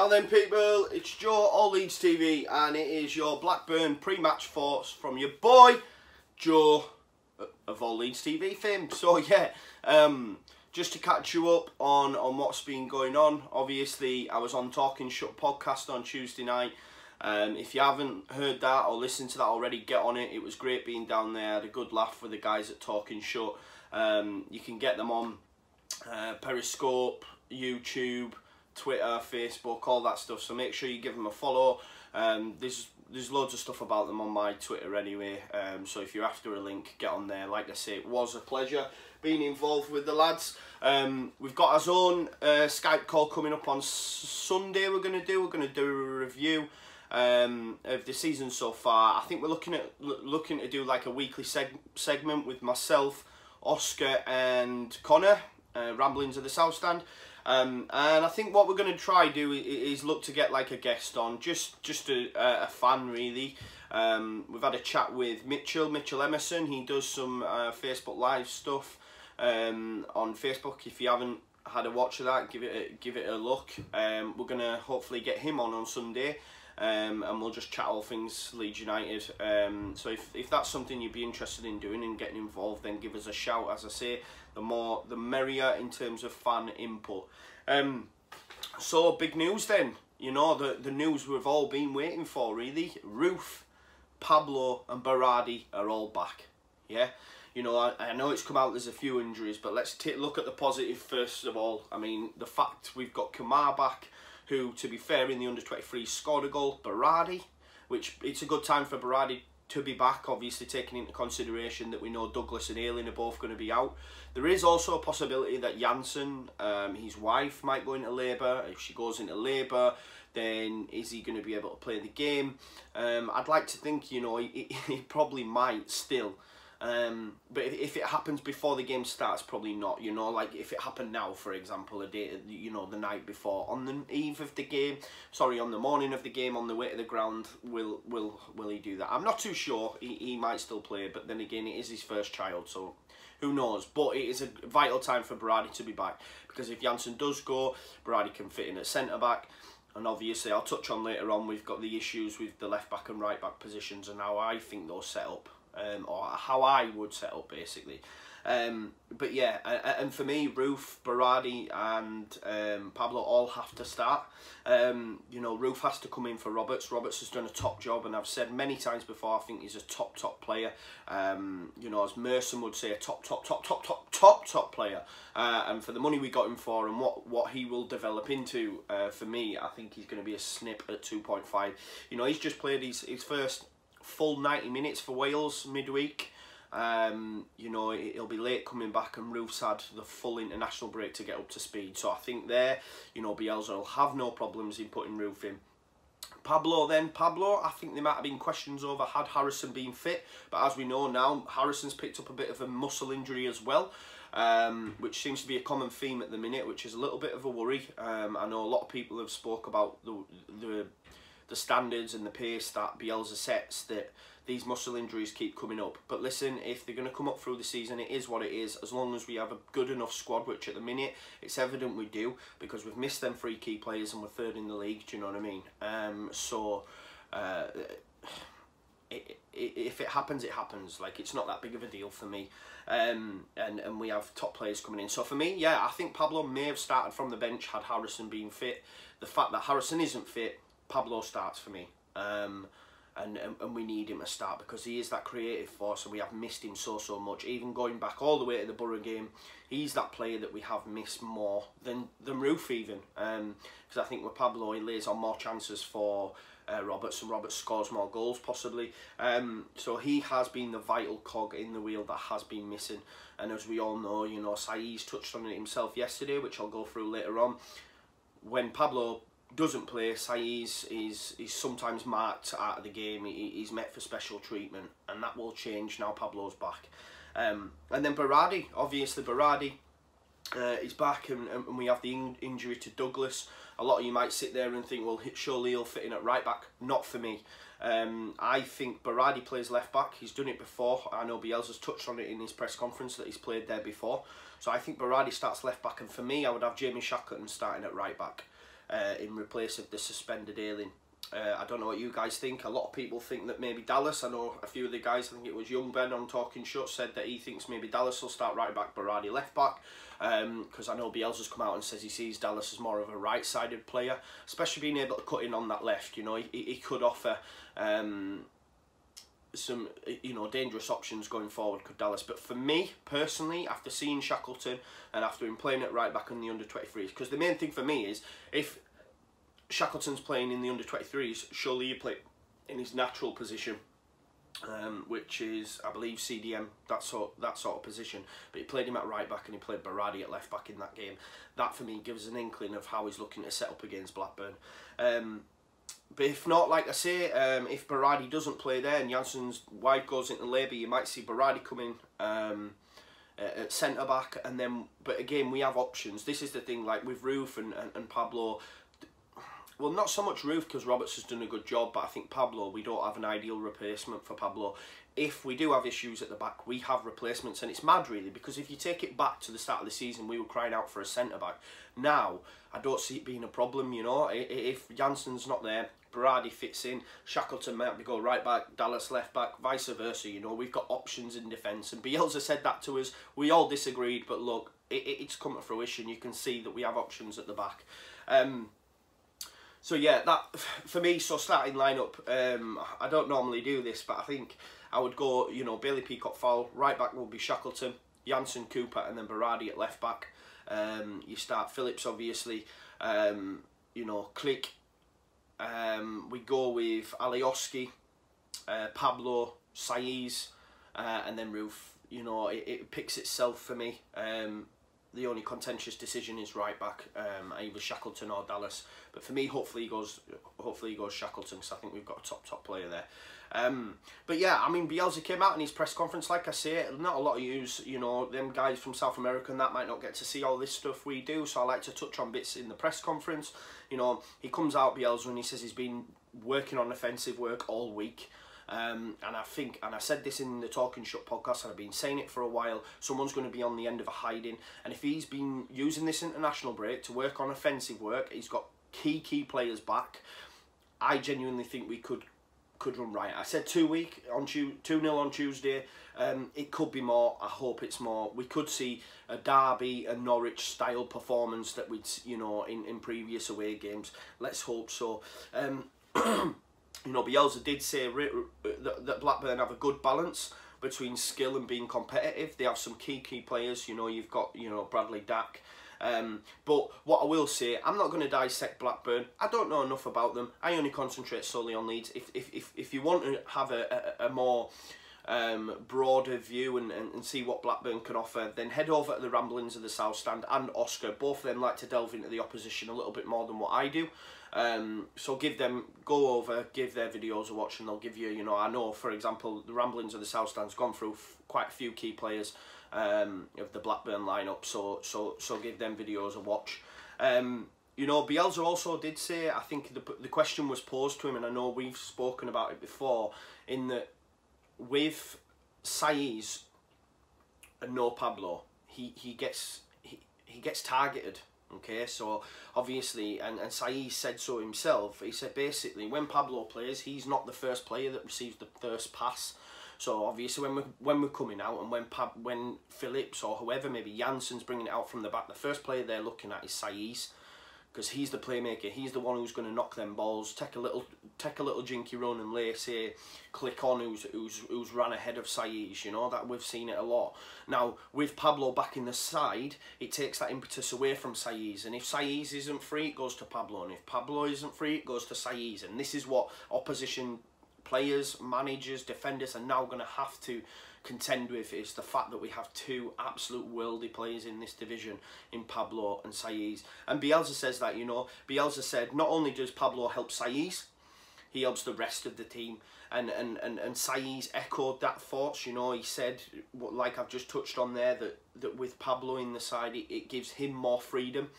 Now then people, it's Joe or Leeds TV and it is your Blackburn pre-match thoughts from your boy Joe of all Leeds TV fame. So yeah, just to catch you up on what's been going on. Obviously I was on Talking Shut podcast on Tuesday night. If you haven't heard that or listened to that already, get on it. It was great being down there. I had a good laugh with the guys at Talking Shut. You can get them on Periscope, YouTube, Twitter, Facebook, all that stuff, so make sure you give them a follow. There's loads of stuff about them on my Twitter anyway, so if you're after a link, get on there. Like I say, it was a pleasure being involved with the lads. We've got our own Skype call coming up on Sunday. We're going to do a review of the season so far. I think we're looking to do like a weekly segment with myself, Oscar and Conor, Ramblings of the South Stand. And I think what we're going to try do is look to get like a guest on, just a fan really. We've had a chat with Mitchell Emerson. He does some Facebook Live stuff on Facebook. If you haven't had a watch of that, give it a look. We're going to hopefully get him on Sunday. And we'll just chat all things Leeds United. So if that's something you'd be interested in doing and getting involved, then give us a shout. As I say, the merrier in terms of fan input. So big news then, you know, the news we've all been waiting for really. Roof, Pablo and Berardi are all back. Yeah, you know, I know it's come out there's a few injuries, but let's look at the positive first of all. I mean, the fact we've got Conor back, who, to be fair, in the under-23 scored a goal. Berardi, which it's a good time for Berardi to be back, obviously taking into consideration that we know Douglas and Ayling are both going to be out. There is also a possibility that Janssen, his wife, might go into labour. If she goes into labour, then is he going to be able to play the game? I'd like to think, you know, he probably might still. But if it happens before the game starts, probably not. You know, like if it happened now, for example, a day, you know, the night before, on the eve of the game, sorry, on the morning of the game, on the way to the ground, will he do that? I'm not too sure. He might still play, but then again, it is his first child, so who knows? But it is a vital time for Berardi to be back, because if Janssen does go, Berardi can fit in at centre back. And obviously, I'll touch on later on, we've got the issues with the left back and right back positions and how I think those set up. Or how I would set up basically. But yeah, and for me, Roof, Berardi and Pablo all have to start. You know, Roof has to come in for Roberts. Roberts has done a top job, and I've said many times before, I think he's a top player. You know, as Merson would say, a top player. And for the money we got him for and what he will develop into, for me, I think he's going to be a snip at 2.5. You know, he's just played his first full 90 minutes for Wales midweek. You know, he'll be late coming back, and Roof's had the full international break to get up to speed. So I think there, you know, Bielsa will have no problems in putting Roof in. Pablo, I think there might have been questions over had Harrison been fit, but as we know now, Harrison's picked up a bit of a muscle injury as well, which seems to be a common theme at the minute, which is a little bit of a worry. I know a lot of people have spoke about the standards and the pace that Bielsa sets, that these muscle injuries keep coming up. But listen, if they're going to come up through the season, it is what it is, as long as we have a good enough squad, which at the minute, it's evident we do, because we've missed them 3 key players and we're 3rd in the league, do you know what I mean? If it happens, it happens. Like, it's not that big of a deal for me. And we have top players coming in. So for me, yeah, I think Pablo may have started from the bench had Harrison been fit. The fact that Harrison isn't fit, Pablo starts for me, and we need him to start, because he is that creative force, and we have missed him so much. Even going back all the way to the Borough game, he's that player that we have missed more than Roof even, because I think with Pablo, he lays on more chances for Roberts, and Roberts scores more goals possibly. So he has been the vital cog in the wheel that has been missing. And as we all know, you know, Saïs touched on it himself yesterday, which I'll go through later on. When Pablo doesn't play, Saïs is sometimes marked out of the game. He's met for special treatment, and that will change now Pablo's back. And then Berardi, obviously Berardi is back, and we have the injury to Douglas. A lot of you might sit there and think, well, surely he'll fit in at right back. Not for me. I think Berardi plays left back. He's done it before. I know Bielsa's touched on it in his press conference that he's played there before. So I think Berardi starts left back, and for me, I would have Jamie Shackleton starting at right back. in replace of the suspended Ayling. I don't know what you guys think. A lot of people think that maybe Dallas. I know a few of the guys, I think it was Young Ben on Talking Shut, said that he thinks maybe Dallas will start right back, Berardi left back. Because I know Bielsa's come out and says he sees Dallas as more of a right-sided player, especially being able to cut in on that left. You know, he could offer some, you know, dangerous options going forward, could Dallas. But for me personally, after seeing Shackleton and after him playing at right back in the under-23s, because the main thing for me is, if Shackleton's playing in the under-23s, surely you play in his natural position, which is, I believe, CDM, that sort of position. But he played him at right back and he played Berardi at left back in that game. That for me gives an inkling of how he's looking to set up against Blackburn. But if not, like I say, if Berardi doesn't play there and Jansen's wide goes into labour, you might see Berardi come in at centre back, and then. But again, we have options. This is the thing, like with Roof and Pablo. Well, not so much Roof, because Roberts has done a good job, but I think Pablo, we don't have an ideal replacement for Pablo. If we do have issues at the back, we have replacements, and it's mad really, because if you take it back to the start of the season, we were crying out for a centre-back. Now, I don't see it being a problem, you know. If Jansen's not there, Berardi fits in, Shackleton might go right back, Dallas left back, vice versa, you know. We've got options in defence, and Bielsa said that to us. We all disagreed, but look, it's come to fruition. You can see that we have options at the back. So yeah, that for me. So starting lineup, I don't normally do this, but I think I would go, you know, Bailey, Peacock, Fowle. Right back will be Shackleton, Jansen, Cooper, and then Berardi at left back. You start Phillips, obviously. You know, Click. We go with Alioski, Pablo, Saiz, and then Roof. You know, it picks itself for me. The only contentious decision is right back, either Shackleton or Dallas. But for me, hopefully he goes Shackleton, because I think we've got a top player there. But yeah, I mean, Bielsa came out in his press conference, like I say, not a lot of you know, them guys from South America and that might not get to see all this stuff we do, so I like to touch on bits in the press conference. You know, he comes out, Bielsa, and he says he's been working on offensive work all week. And I said this in the Talking Shut podcast, and I've been saying it for a while, someone's going to be on the end of a hiding, and if he's been using this international break to work on offensive work, he's got key players back, I genuinely think we could run right. I said 2-0 on Tuesday. It could be more. I hope it's more. We could see a Derby, a Norwich style performance that we'd, you know, in previous away games. Let's hope so. You know, Bielsa did say that Blackburn have a good balance between skill and being competitive. They have some key players. You know, you've got, you know, Bradley Dack. But what I will say, I'm not going to dissect Blackburn. I don't know enough about them. I only concentrate solely on Leeds. If you want to have a more broader view and see what Blackburn can offer, then head over to the Ramblings of the South Stand and Oscar. Both of them like to delve into the opposition a little bit more than what I do. So go over, give their videos a watch, and they'll give you, you know, I know, for example, the Ramblings of the South Stand's gone through quite a few key players of the Blackburn lineup, so give them videos a watch. You know, Bielsa also did say, I think the question was posed to him, and I know we've spoken about it before, in that with Saiz and no Pablo, he gets targeted. Okay, so obviously, and Saiz said so himself. He said basically when Pablo plays, he's not the first player that receives the first pass. So obviously when we're coming out, and when Phillips or whoever, maybe Jansen's bringing it out from the back, the first player they're looking at is Saiz, because he's the playmaker. He's the one who's going to knock them balls, take a little jinky run, and lay, say, Click on who's ran ahead of Saiz. You know, that we've seen it a lot. Now with Pablo back in the side, it takes that impetus away from Saiz, and if Saiz isn't free, it goes to Pablo, and if Pablo isn't free, it goes to Saiz, and this is what opposition players, managers, defenders are now going to have to contend with, is the fact that we have two absolute worldy players in this division in Pablo and Saiz. And Bielsa says that, you know, Bielsa said not only does Pablo help Saiz, he helps the rest of the team. And Saiz echoed that thoughts, you know. He said, like I've just touched on there, that with Pablo in the side, it gives him more freedom.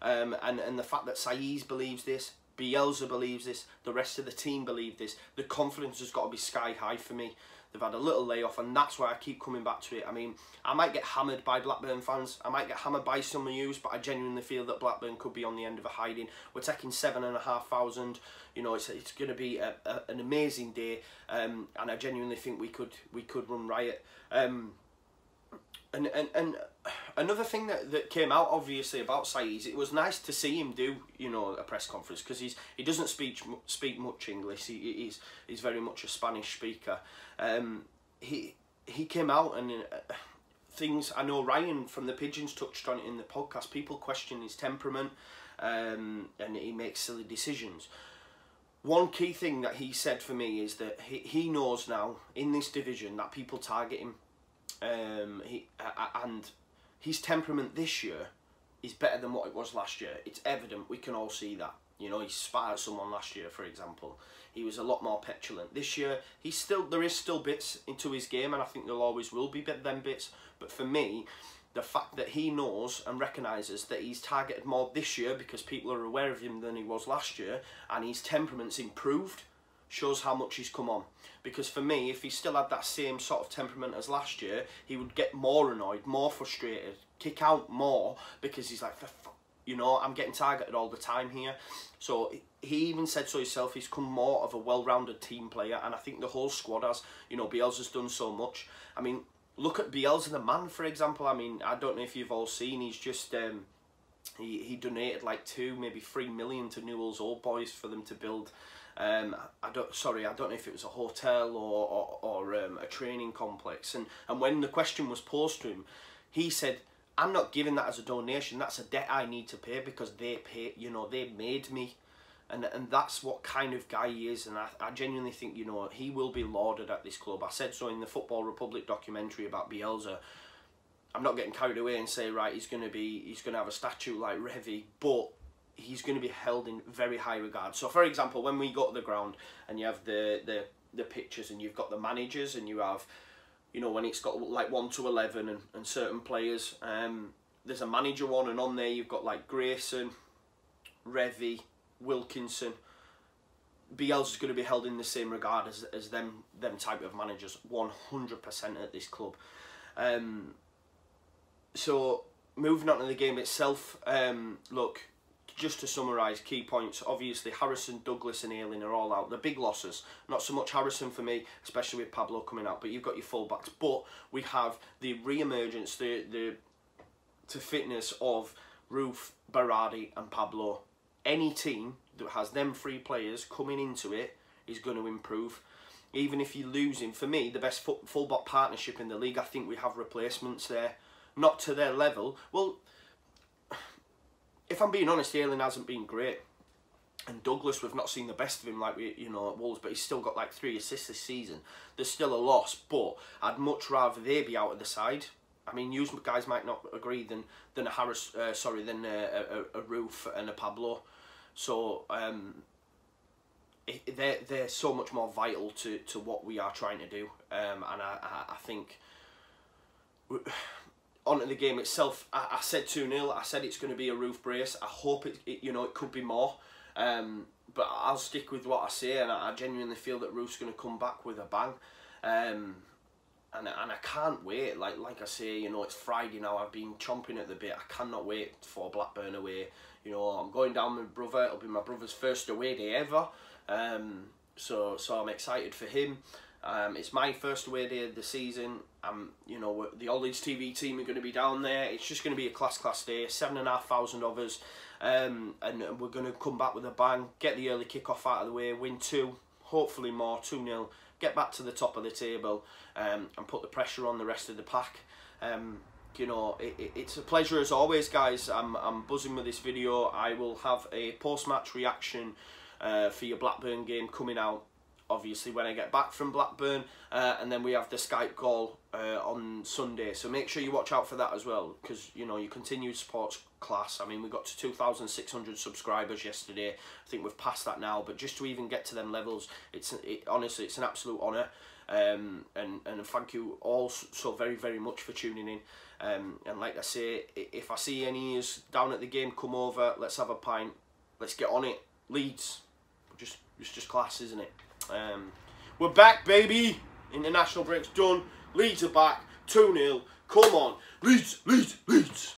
And the fact that Saiz believes this, Bielsa believes this, the rest of the team believe this, the confidence has got to be sky high for me, They've had a little layoff, and that's why I keep coming back to it. I mean, I might get hammered by Blackburn fans. I might get hammered by some of you, but I genuinely feel that Blackburn could be on the end of a hiding. We're taking 7,500. You know, it's going to be an amazing day, and I genuinely think we could run riot. And another thing that came out obviously about Saiz, it was nice to see him do, you know, a press conference, because he doesn't speak much English. He's very much a Spanish speaker. He came out and things, I know Ryan from the Pigeons touched on it in the podcast. People question his temperament, and he makes silly decisions. One key thing that he said for me is that he knows now in this division that people target him. And his temperament this year is better than what it was last year. It's evident, we can all see that. You know, he spat at someone last year, for example. He was a lot more petulant. This year, there is still bits into his game, and I think there always will be them bits. But for me, the fact that he knows and recognises that he's targeted more this year because people are aware of him than he was last year, and his temperament's improved, shows how much he's come on. Because for me, if he still had that same sort of temperament as last year, he would get more annoyed, more frustrated, kick out more, because he's like, you know, I'm getting targeted all the time here. So he even said so himself, he's come more of a well-rounded team player, and I think the whole squad has. You know, Bielsa's done so much. I mean, look at Bielsa the man, for example. I mean, I don't know if you've all seen, he's just he donated like 2, maybe 3 million to Newell's Old Boys for them to build. I don't know if it was a hotel or a training complex. And when the question was posed to him, he said, "I'm not giving that as a donation. That's a debt I need to pay because they pay. You know, they made me." And that's what kind of guy he is. And I genuinely think, you know, he will be lauded at this club. I said so in the Football Republic documentary about Bielsa. I'm not getting carried away and say, right, he's going to have a statue like Revy, but he's going to be held in very high regard. So, for example, when we go to the ground and you have the pictures and you've got the managers and you have, you know, when it's got like 1 to 11 and certain players, there's a manager one, and on there you've got like Grayson, Revy, Wilkinson. Bielsa's going to be held in the same regard as them type of managers, 100% at this club. So, moving on to the game itself, look, just to summarise key points, obviously Harrison, Douglas and Ayling are all out. The big losses, not so much Harrison for me, especially with Pablo coming out, but you've got your fullbacks. But we have the re-emergence, to fitness of Roof, Berardi and Pablo. Any team that has them 3 players coming into it is going to improve. Even if you lose him, for me, the best fullback partnership in the league, I think we have replacements there. Not to their level. Well, if I'm being honest, Ayling hasn't been great. And Douglas, we've not seen the best of him like we, you know, at Wolves, but he's still got like 3 assists this season. There's still a loss, but I'd much rather they be out of the side. I mean, you guys might not agree than a Roof and a Pablo. So they're so much more vital to what we are trying to do. And I think. Onto the game itself, I said 2-0. I said it's going to be a Roof brace. I hope it could be more. But I'll stick with what I say, and I genuinely feel that Roof's going to come back with a bang. And I can't wait. Like I say, you know, it's Friday now. I've been chomping at the bit. I cannot wait for Blackburn away. You know, I'm going down with my brother. It'll be my brother's first away day ever. So I'm excited for him. It's my first away day of the season. You know, the Leeds TV team are going to be down there. It's just going to be a class day. 7,500 of us, and we're going to come back with a bang. Get the early kick-off out of the way. Win 2, hopefully more. 2-0. Get back to the top of the table, and put the pressure on the rest of the pack. You know, it's a pleasure as always, guys. I'm buzzing with this video. I will have a post-match reaction for your Blackburn game coming out, obviously, when I get back from Blackburn, and then we have the Skype call on Sunday, so make sure you watch out for that as well, because, you know, your continued support's class. I mean, we got to 2,600 subscribers yesterday. I think we've passed that now, but just to even get to them levels, honestly, it's an absolute honour, and thank you all so very, very much for tuning in. And like I say, if I see any of you down at the game, come over, let's have a pint, let's get on it. Leeds, it's just class, isn't it? We're back, baby! International break's done. Leeds are back. 2-0. Come on. Leeds, Leeds, Leeds.